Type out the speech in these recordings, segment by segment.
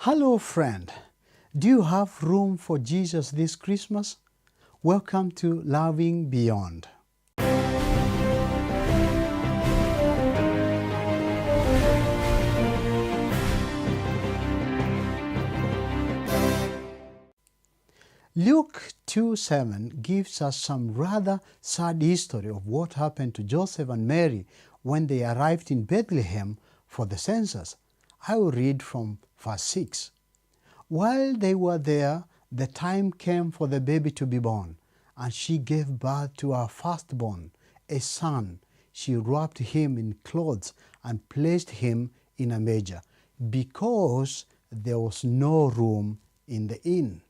Hello friend, do you have room for Jesus this Christmas? Welcome to Loving Beyond. Luke 2:7 gives us some rather sad history of what happened to Joseph and Mary when they arrived in Bethlehem for the census. I will read from verse 6. While they were there, the time came for the baby to be born, and she gave birth to her firstborn, a son. She wrapped him in clothes and placed him in a manger, because there was no room in the inn.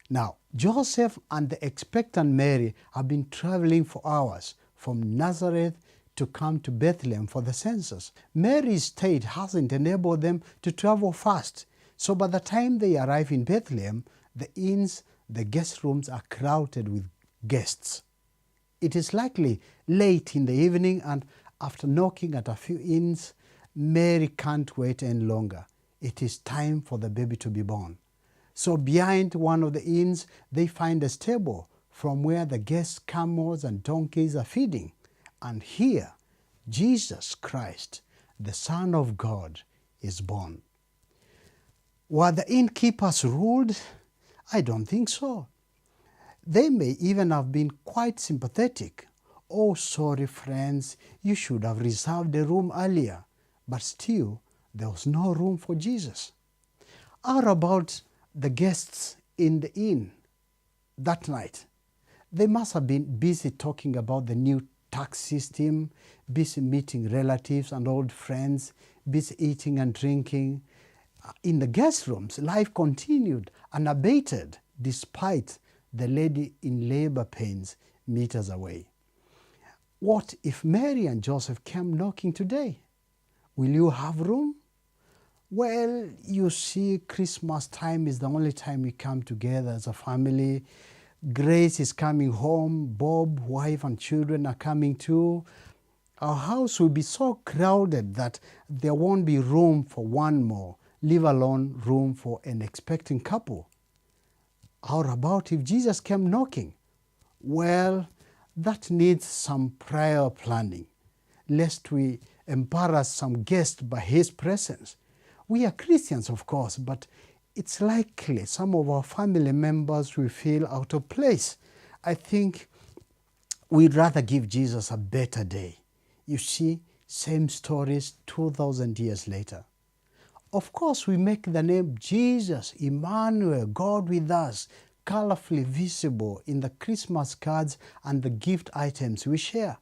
Now, Joseph and the expectant Mary have been traveling for hours from Nazareth to come to Bethlehem for the census. Mary's state hasn't enabled them to travel fast. So by the time they arrive in Bethlehem, the inns, the guest rooms are crowded with guests. It is likely late in the evening, and after knocking at a few inns, Mary can't wait any longer. It is time for the baby to be born. So behind one of the inns, they find a stable from where the guests' camels and donkeys are feeding. And here, Jesus Christ, the Son of God, is born. Were the innkeepers rude? I don't think so. They may even have been quite sympathetic. Oh, sorry friends, you should have reserved a room earlier. But still, there was no room for Jesus. How about the guests in the inn that night? They must have been busy talking about the new tax system, busy meeting relatives and old friends, busy eating and drinking. In the guest rooms, life continued unabated despite the lady in labor pains meters away. What if Mary and Joseph came knocking today? Will you have room? Well, you see, Christmas time is the only time we come together as a family. Grace is coming home. Bob, wife and children are coming too. Our house will be so crowded that there won't be room for one more, leave alone room for an expecting couple. How about if Jesus came knocking? Well, that needs some prior planning, lest we embarrass some guests by his presence. We are Christians, of course, but it's likely some of our family members will feel out of place. I think we'd rather give Jesus a better day. You see, same stories 2,000 years later. Of course, we make the name Jesus, Emmanuel, God with us, colorfully visible in the Christmas cards and the gift items we share.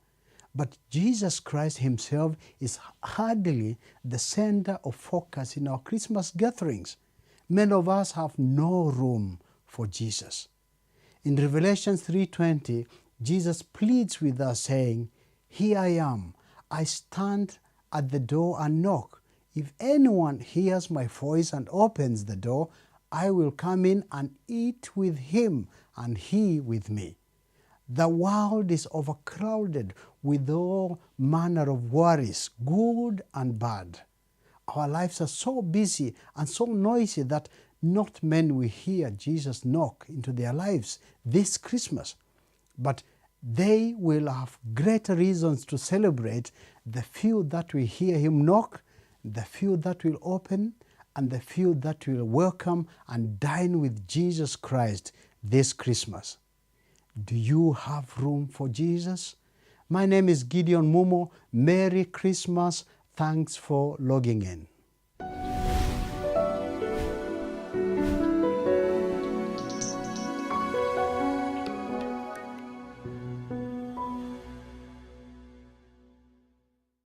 But Jesus Christ himself is hardly the center of focus in our Christmas gatherings. Many of us have no room for Jesus. In Revelation 3:20, Jesus pleads with us saying, "Here I am, I stand at the door and knock. If anyone hears my voice and opens the door, I will come in and eat with him and he with me." The world is overcrowded with all manner of worries, good and bad. Our lives are so busy and so noisy that not many will hear Jesus knock into their lives this Christmas. But they will have greater reasons to celebrate the few that will hear him knock, the few that will open, and the few that will welcome and dine with Jesus Christ this Christmas. Do you have room for Jesus? My name is Gideon Mumo. Merry Christmas. Thanks for logging in.